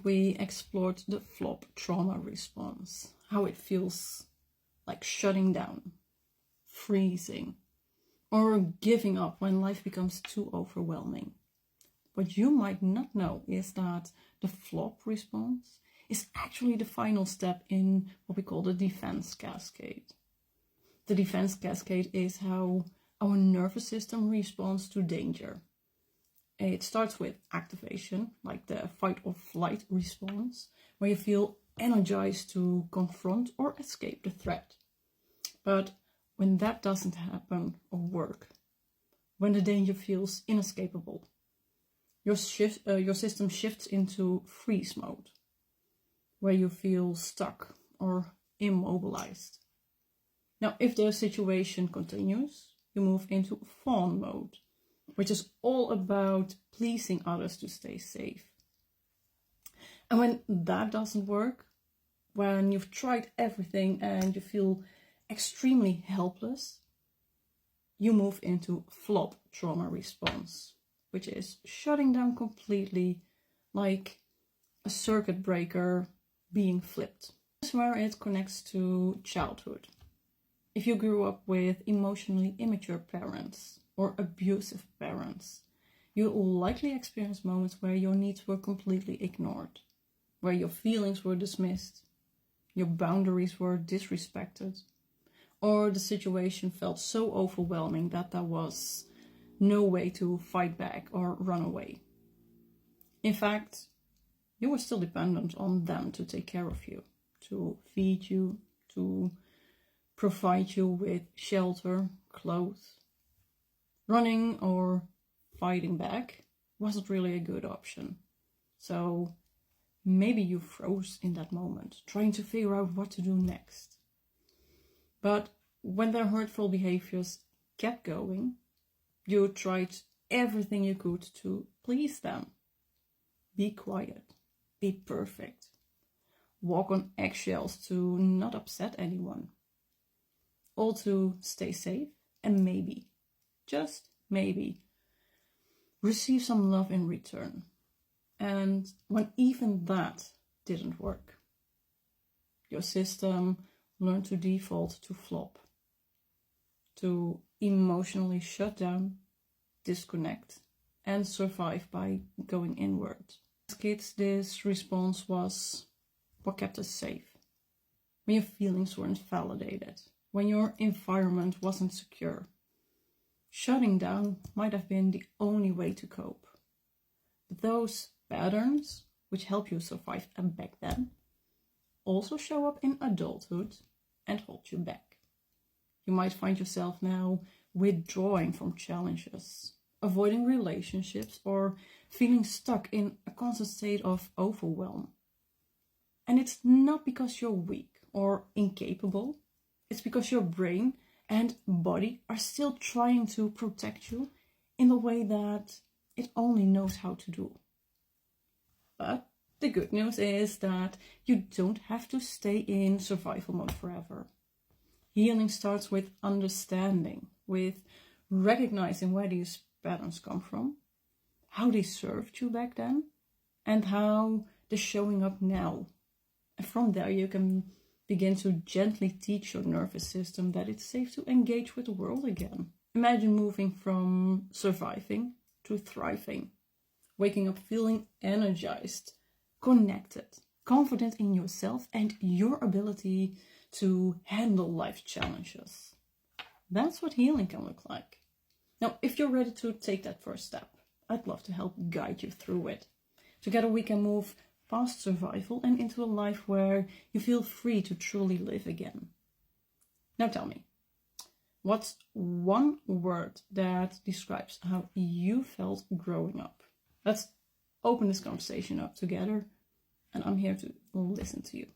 We explored the flop trauma response, how it feels like shutting down, freezing, or giving up when life becomes too overwhelming. What you might not know is that the flop response is actually the final step in what we call the defense cascade. The defense cascade is how our nervous system responds to danger. It starts with activation, like the fight or flight response, where you feel energized to confront or escape the threat. But when that doesn't happen or work, when the danger feels inescapable, your system shifts into freeze mode, where you feel stuck or immobilized. Now, if the situation continues, you move into fawn mode, which is all about pleasing others to stay safe. And when that doesn't work, when you've tried everything and you feel extremely helpless, you move into flop trauma response, which is shutting down completely, like a circuit breaker being flipped. This is where it connects to childhood. If you grew up with emotionally immature parents or abusive parents, you will likely experience moments where your needs were completely ignored, where your feelings were dismissed, your boundaries were disrespected, or the situation felt so overwhelming that there was no way to fight back or run away. In fact, you were still dependent on them to take care of you, to feed you, to provide you with shelter, clothes. Running or fighting back wasn't really a good option. So maybe you froze in that moment, trying to figure out what to do next. But when their hurtful behaviors kept going, you tried everything you could to please them. Be quiet, be perfect, walk on eggshells to not upset anyone. All to stay safe and maybe, just maybe, receive some love in return. And when even that didn't work, your system learned to default to flop, to emotionally shut down, disconnect, and survive by going inward. As kids, this response was what kept us safe. When your feelings weren't validated, when your environment wasn't secure, shutting down might have been the only way to cope. But those patterns, which help you survive back then, also show up in adulthood and hold you back. You might find yourself now withdrawing from challenges, avoiding relationships, or feeling stuck in a constant state of overwhelm. And it's not because you're weak or incapable, it's because your brain and body are still trying to protect you in the way that it only knows how to do. But the good news is that you don't have to stay in survival mode forever. Healing starts with understanding, with recognizing where these patterns come from, how they served you back then, and how they're showing up now. And from there you can begin to gently teach your nervous system that it's safe to engage with the world again. Imagine moving from surviving to thriving, waking up feeling energized, connected, confident in yourself and your ability to handle life's challenges. That's what healing can look like. Now, if you're ready to take that first step, I'd love to help guide you through it. Together we can move past survival and into a life where you feel free to truly live again. Now tell me, what's one word that describes how you felt growing up? Let's open this conversation up together, and I'm here to listen to you.